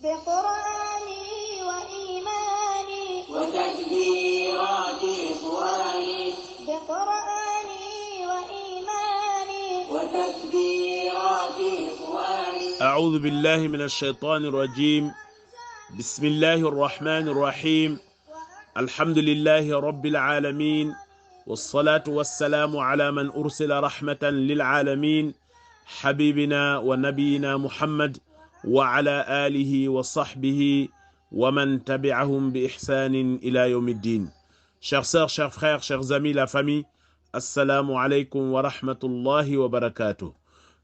بقرآني وإيماني وتكبيرات قرآني بقرآني وإيماني وتكبيرات قرآني. أعوذ بالله من الشيطان الرجيم. بسم الله الرحمن الرحيم. الحمد لله رب العالمين، والصلاة والسلام على من أرسل رحمة للعالمين، حبيبنا ونبينا محمد وعلى آله وصحبه ومن تبعهم بإحسان إلى يوم الدين. Chers sœurs, chers frères, chers amis, la famille, Assalamu alaikum wa rahmatullahi wa barakatuh.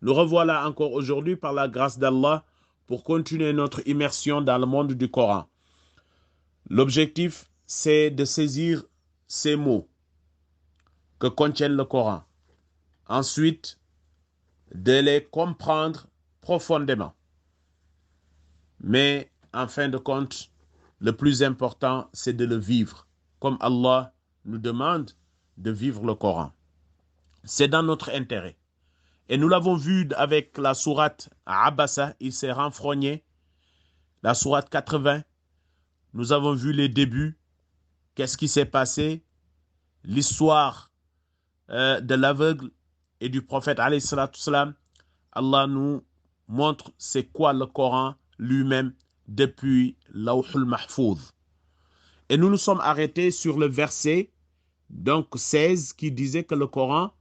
Nous revoilà encore aujourd'hui par la grâce d'Allah pour continuer notre immersion dans le monde du Coran. L'objectif, c'est de saisir ces mots que contient le Coran. Ensuite, de les comprendre profondément. Mais en fin de compte, le plus important, c'est de le vivre, comme Allah nous demande de vivre le Coran. C'est dans notre intérêt. Et nous l'avons vu avec la sourate Abasa, il s'est renfrogné. La sourate 80, nous avons vu les débuts. Qu'est-ce qui s'est passé? L'histoire de l'aveugle et du prophète alayhi salatu salam. Allah nous montre c'est quoi le Coran lui-même depuis Lawhul Mahfouz. Et nous nous sommes arrêtés sur le verset donc 16 qui disait que le Coran,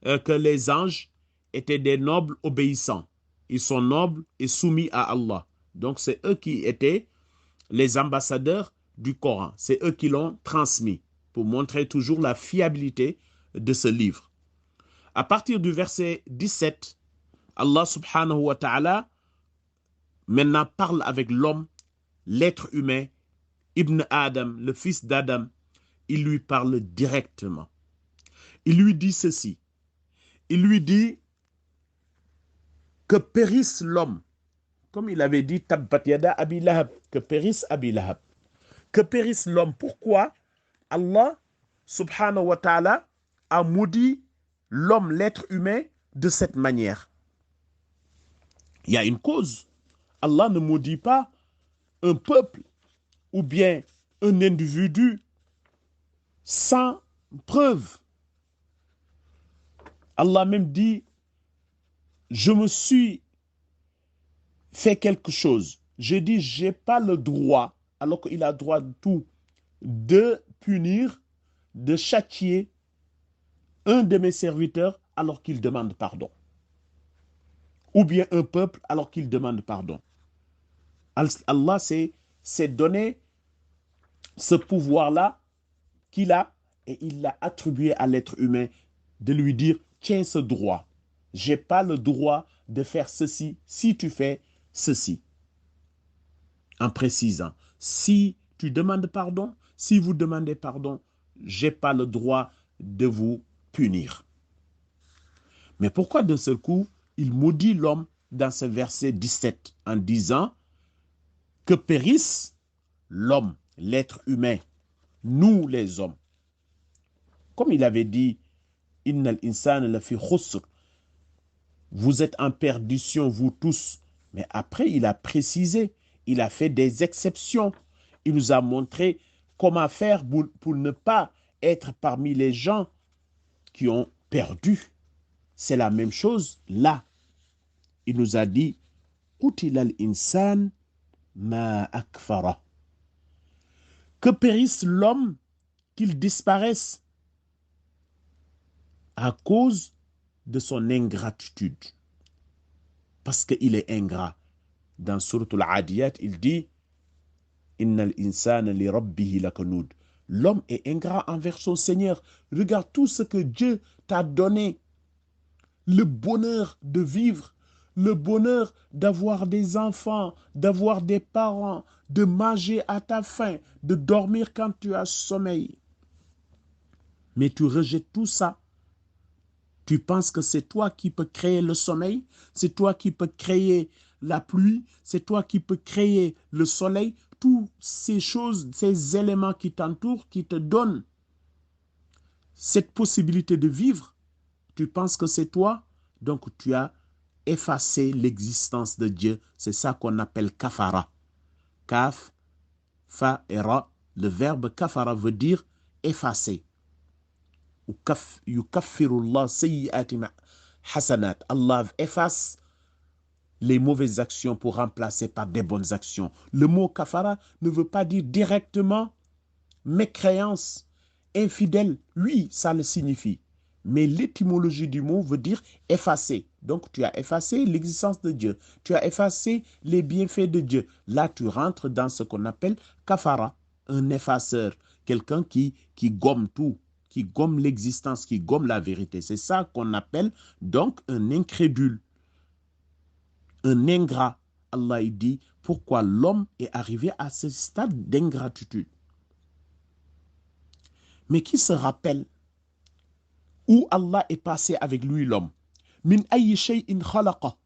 que les anges étaient des nobles obéissants. Ils sont nobles et soumis à Allah. Donc c'est eux qui étaient les ambassadeurs du Coran. C'est eux qui l'ont transmis pour montrer toujours la fiabilité de ce livre. À partir du verset 17, Allah subhanahu wa ta'ala maintenant parle avec l'homme, l'être humain, Ibn Adam, le fils d'Adam. Il lui parle directement. Il lui dit ceci. Il lui dit que périsse l'homme. Comme il avait dit, Tabbat yada Abi Lahab, que périsse Abi Lahab. Que périsse l'homme. Pourquoi Allah, subhanahu wa ta'ala, a maudit l'homme, l'être humain, de cette manière? Il y a une cause. Allah ne maudit pas un peuple ou bien un individu sans preuve. Allah même dit, je me suis fait quelque chose. Je dis, j'ai pas le droit, alors qu'il a droit de tout, de punir, de châtier un de mes serviteurs alors qu'il demande pardon. Ou bien un peuple alors qu'il demande pardon. Allah s'est donné ce pouvoir-là qu'il a et il l'a attribué à l'être humain de lui dire, tiens ce droit. J'ai pas le droit de faire ceci si tu fais ceci. En précisant, si tu demandes pardon, si vous demandez pardon, j'ai pas le droit de vous punir. Mais pourquoi d'un seul coup, il maudit l'homme dans ce verset 17 en disant que périsse l'homme, l'être humain, nous les hommes. Comme il avait dit, Innal insana lafi khusr. Vous êtes en perdition, vous tous. Mais après, il a précisé, il a fait des exceptions. Il nous a montré comment faire pour ne pas être parmi les gens qui ont perdu. C'est la même chose là. Il nous a dit, Qutilal insan ma akfara. Que périsse l'homme, qu'il disparaisse à cause de son ingratitude. Parce qu'il est ingrat. Dans Suratul Adiyat, il dit Innal insana li rabbihi lakanud. L'homme est ingrat envers son Seigneur. Regarde tout ce que Dieu t'a donné. Le bonheur de vivre, le bonheur d'avoir des enfants, d'avoir des parents, de manger à ta faim, de dormir quand tu as sommeil. Mais tu rejettes tout ça. Tu penses que c'est toi qui peux créer le sommeil, c'est toi qui peux créer la pluie, c'est toi qui peux créer le soleil, toutes ces choses, ces éléments qui t'entourent, qui te donnent cette possibilité de vivre. Tu penses que c'est toi, donc tu as effacé l'existence de Dieu. C'est ça qu'on appelle kafara. Kaf, fa et ra. Le verbe kafara veut dire effacer. Yukaffirullah sayyi'ati hasanat. Allah efface les mauvaises actions pour remplacer par des bonnes actions. Le mot kafara ne veut pas dire directement mécréance, infidèle. Oui, ça le signifie. Mais l'étymologie du mot veut dire effacer. Donc, tu as effacé l'existence de Dieu. Tu as effacé les bienfaits de Dieu. Là, tu rentres dans ce qu'on appelle kafara, un effaceur. Quelqu'un qui gomme tout, qui gomme l'existence, qui gomme la vérité. C'est ça qu'on appelle donc un incrédule, un ingrat. Allah il dit pourquoi l'homme est arrivé à ce stade d'ingratitude. Mais qui se rappelle où Allah est passé avec lui l'homme? Min ayyi shay'in khalaqa.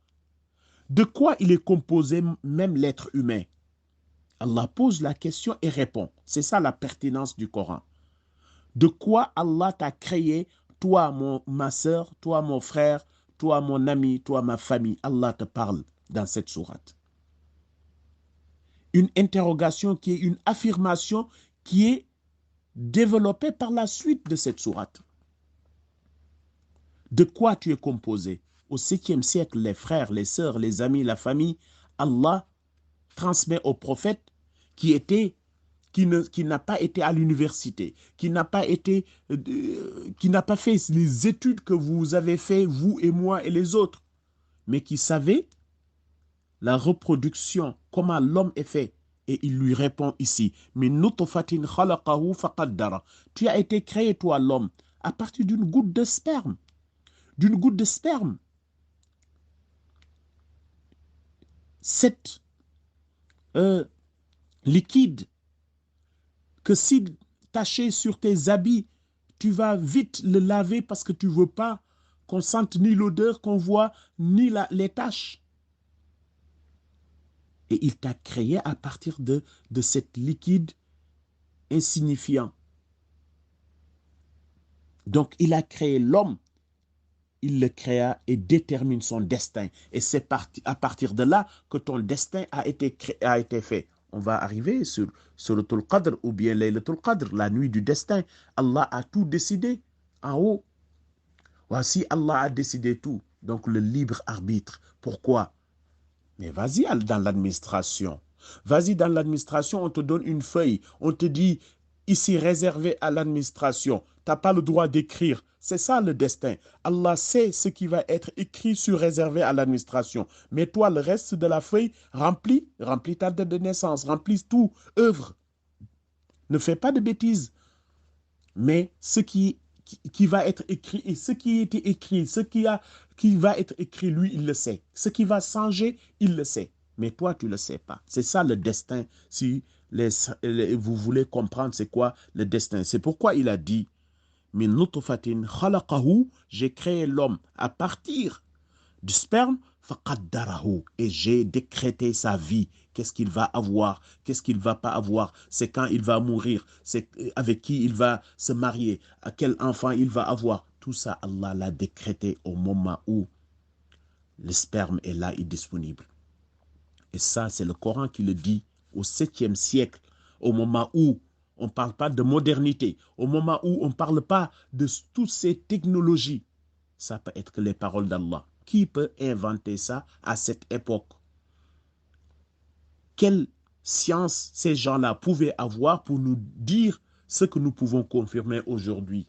De quoi il est composé même l'être humain? Allah pose la question et répond. C'est ça la pertinence du Coran. De quoi Allah t'a créé, toi ma sœur, toi mon frère, toi mon ami, toi ma famille? Allah te parle dans cette sourate. Une interrogation qui est une affirmation qui est développée par la suite de cette sourate. De quoi tu es composé? Au 7e siècle, les frères, les sœurs, les amis, la famille, Allah transmet au prophète qui n'a pas été à l'université, qui n'a pas fait les études que vous avez fait, vous et moi et les autres, mais qui savait la reproduction, comment l'homme est fait. Et il lui répond ici, tu as été créé, toi l'homme, à partir d'une goutte de sperme. D'une goutte de sperme. Cette liquide que si taché sur tes habits, tu vas vite le laver parce que tu ne veux pas qu'on sente ni l'odeur, qu'on voit ni les taches. Et il t'a créé à partir de cette liquide insignifiant. Donc il a créé l'homme, il le créa et détermine son destin. Et c'est à partir de là que ton destin a été fait. On va arriver sur Suratul Qadr ou bien Laylatul Qadr, la nuit du destin. Allah a tout décidé en haut. Voici, Allah a décidé tout. Donc le libre arbitre. Pourquoi? Mais vas-y dans l'administration. Vas-y dans l'administration, on te donne une feuille. On te dit, ici réservé à l'administration. Tu n'as pas le droit d'écrire. C'est ça le destin. Allah sait ce qui va être écrit sur réservé à l'administration. Mais toi, le reste de la feuille, remplis ta date de naissance, remplis tout, œuvre. Ne fais pas de bêtises. Mais ce qui va être écrit et ce qui a été écrit, qui va être écrit, lui, il le sait. Ce qui va changer, il le sait. Mais toi, tu ne le sais pas. C'est ça le destin. Si vous voulez comprendre c'est quoi le destin. C'est pourquoi il a dit Min nutfatin khalaqahu, j'ai créé l'homme à partir du sperme, faqaddarahu, et j'ai décrété sa vie. Qu'est-ce qu'il va avoir, qu'est-ce qu'il ne va pas avoir, c'est quand il va mourir, c'est avec qui il va se marier, à quel enfant il va avoir. Tout ça, Allah l'a décrété au moment où le sperme est là et disponible. Et ça, c'est le Coran qui le dit au 7e siècle, au moment où on ne parle pas de modernité, au moment où on ne parle pas de toutes ces technologies. Ça peut être que les paroles d'Allah. Qui peut inventer ça à cette époque? Quelle science ces gens-là pouvaient avoir pour nous dire ce que nous pouvons confirmer aujourd'hui?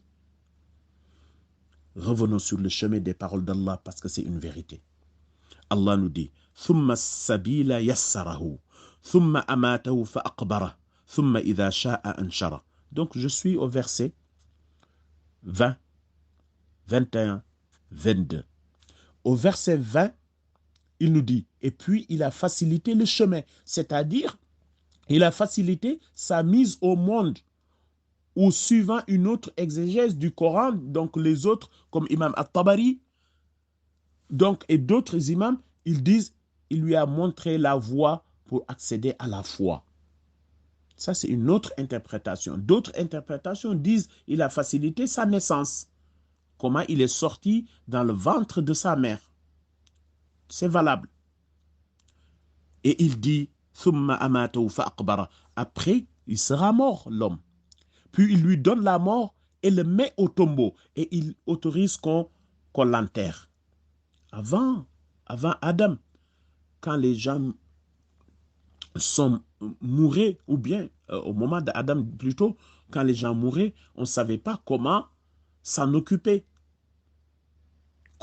Revenons sur le chemin des paroles d'Allah parce que c'est une vérité. Allah nous dit ثم السبيل يسره ثم أماته فأقبره ثم إذا شاء أنشره. Donc je suis au verset 20, 21, 22. Au verset 20, il nous dit, et puis il a facilité le chemin, c'est-à-dire il a facilité sa mise au monde, ou suivant une autre exégèse du Coran, donc les autres, comme Imam At-Tabari, donc, et d'autres imams, ils disent, il lui a montré la voie pour accéder à la foi. Ça, c'est une autre interprétation. D'autres interprétations disent, il a facilité sa naissance. Comment il est sorti dans le ventre de sa mère. C'est valable. Et il dit, thumma amatahu fa aqbara. Après, il sera mort, l'homme. Puis il lui donne la mort et le met au tombeau. Et il autorise qu'on l'enterre. Avant Adam, quand les gens sont mouraient, ou bien au moment d'Adam plutôt, quand les gens mouraient, on ne savait pas comment s'en occuper.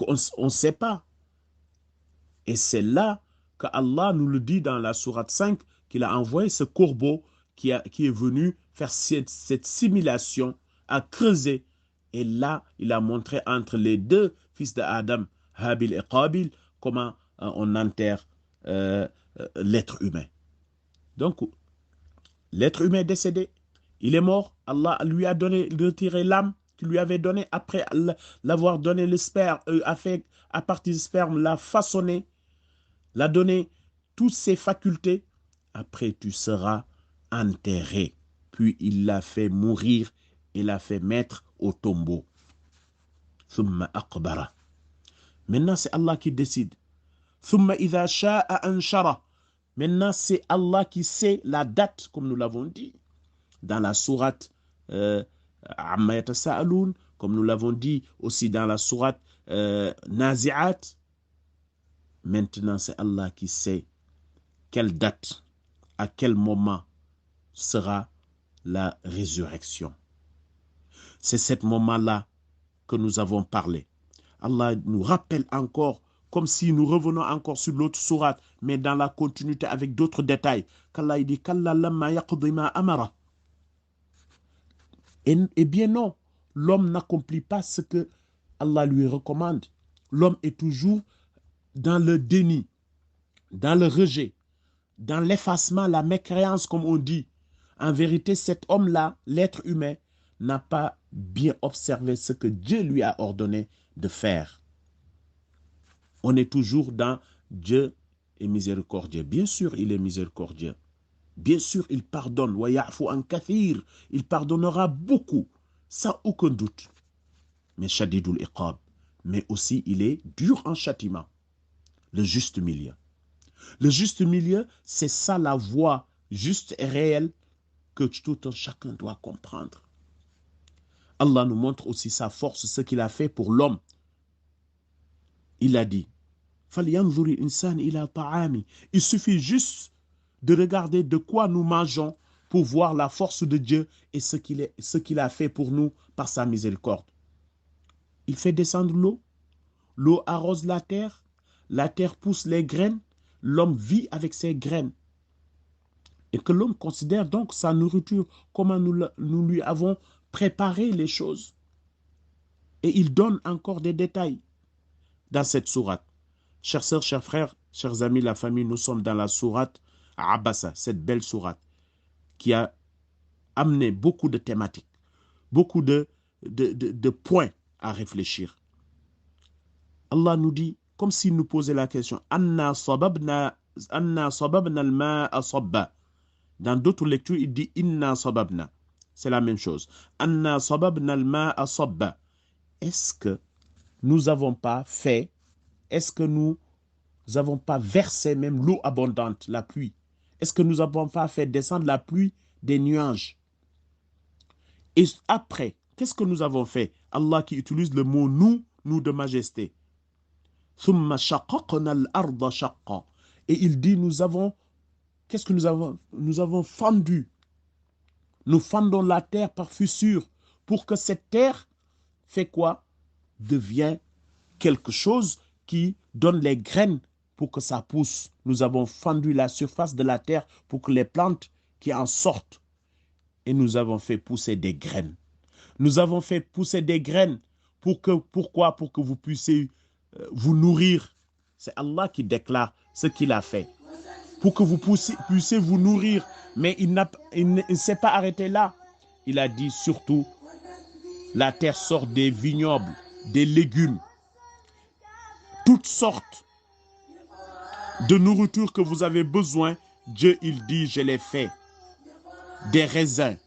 On ne sait pas. Et c'est là que Allah nous le dit dans la sourate 5, qu'il a envoyé ce corbeau qui est venu faire cette simulation, à creuser. Et là, il a montré entre les deux fils d'Adam, Habil et Qabil, comment on enterre l'être humain. Donc, l'être humain est décédé, il est mort, Allah lui a retiré l'âme qu'il lui avait donnée après l'avoir donné le sperme, a fait à partir du sperme, l'a façonné, l'a donné toutes ses facultés. Après, tu seras enterré. Puis il l'a fait mourir et l'a fait mettre au tombeau. Thumma aqbara. Maintenant, c'est Allah qui décide. Thumma idha sha'a anshara. Maintenant, c'est Allah qui sait la date, comme nous l'avons dit, dans la sourate Amma yatasa'aloun, comme nous l'avons dit aussi dans la sourate Nazi'at. Maintenant, c'est Allah qui sait quelle date, à quel moment sera la résurrection. C'est ce moment-là que nous avons parlé. Allah nous rappelle encore, comme si nous revenons encore sur l'autre sourate, mais dans la continuité avec d'autres détails. Qu'Allah dit Kalla lamma yaqdi ma amara. Eh bien non, l'homme n'accomplit pas ce que Allah lui recommande. L'homme est toujours dans le déni, dans le rejet, dans l'effacement, la mécréance, comme on dit. En vérité, cet homme-là, l'être humain, n'a pas bien observé ce que Dieu lui a ordonné de faire. On est toujours dans Dieu est miséricordieux. Bien sûr, il est miséricordieux. Bien sûr, il pardonne. Wa ya'fu an kathir. Il pardonnera beaucoup, sans aucun doute. Mais shadidul iqab. Mais aussi, il est dur en châtiment. Le juste milieu. Le juste milieu, c'est ça la voie juste et réelle que tout un chacun doit comprendre. Allah nous montre aussi sa force, ce qu'il a fait pour l'homme. Il a dit, il suffit juste de regarder de quoi nous mangeons pour voir la force de Dieu et ce qu'il a fait pour nous par sa miséricorde. Il fait descendre l'eau, l'eau arrose la terre pousse les graines, l'homme vit avec ses graines. Et que l'homme considère donc sa nourriture, comment nous lui avons préparé les choses. Et il donne encore des détails dans cette sourate. Chers sœurs, chers frères, chers amis, la famille, nous sommes dans la sourate Abasa, cette belle sourate qui a amené beaucoup de thématiques, beaucoup de points à réfléchir. Allah nous dit, comme s'il nous posait la question, Anna sababna al-ma'a sabba. Dans d'autres lectures, il dit Inna sababna. C'est la même chose. Anna sababna al-ma'a sabba. Est-ce que nous n'avons pas fait, est-ce que nous n'avons pas versé même l'eau abondante, la pluie? Est-ce que nous n'avons pas fait descendre la pluie des nuages? Et après, qu'est-ce que nous avons fait? Allah qui utilise le mot nous de majesté. Thumma shaqaqna al-arda shaqqa. Et il dit, qu'est-ce que nous avons? Nous avons fendu. Nous fendons la terre par fissure pour que cette terre fait quoi? Devient quelque chose qui donne les graines pour que ça pousse. Nous avons fendu la surface de la terre pour que les plantes qui en sortent. Et nous avons fait pousser des graines. Nous avons fait pousser des graines pourquoi? Pour que vous puissiez vous nourrir. C'est Allah qui déclare ce qu'il a fait. Pour que vous puissiez vous nourrir. Mais il ne s'est pas arrêté là. Il a dit surtout, la terre sort des vignobles, des légumes, toutes sortes de nourriture que vous avez besoin. Dieu, il dit, je l'ai fait. Des raisins,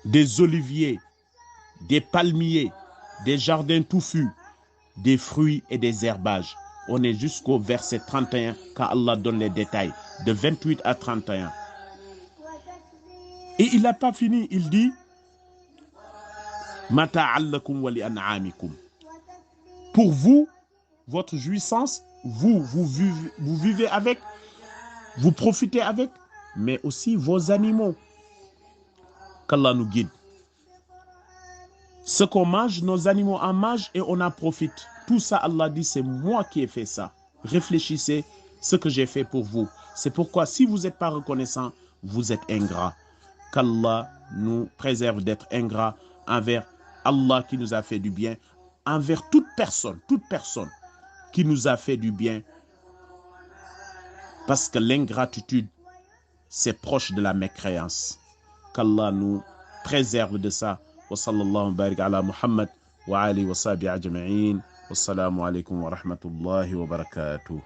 des oliviers, des palmiers, des jardins touffus, des fruits et des herbages. On est jusqu'au verset 31 quand Allah donne les détails, de 28 à 31. Et il n'a pas fini, il dit Mata'allakum wa li an'amikum. Pour vous, votre jouissance, vous vivez avec, vous profitez avec, mais aussi vos animaux. Qu'Allah nous guide. Ce qu'on mange, nos animaux en mangent et on en profite. Tout ça, Allah dit, c'est moi qui ai fait ça. Réfléchissez ce que j'ai fait pour vous. C'est pourquoi, si vous n'êtes pas reconnaissant, vous êtes ingrat. Qu'Allah nous préserve d'être ingrat envers Allah qui nous a fait du bien, envers toute personne qui nous a fait du bien. Parce que l'ingratitude, c'est proche de la mécréance. Qu'Allah nous préserve de ça. Wa sallallahu barik ala Muhammad wa alihi wa sahbihi ajma'in. Wassalamu alaikum wa rahmatullahi wa barakatuh.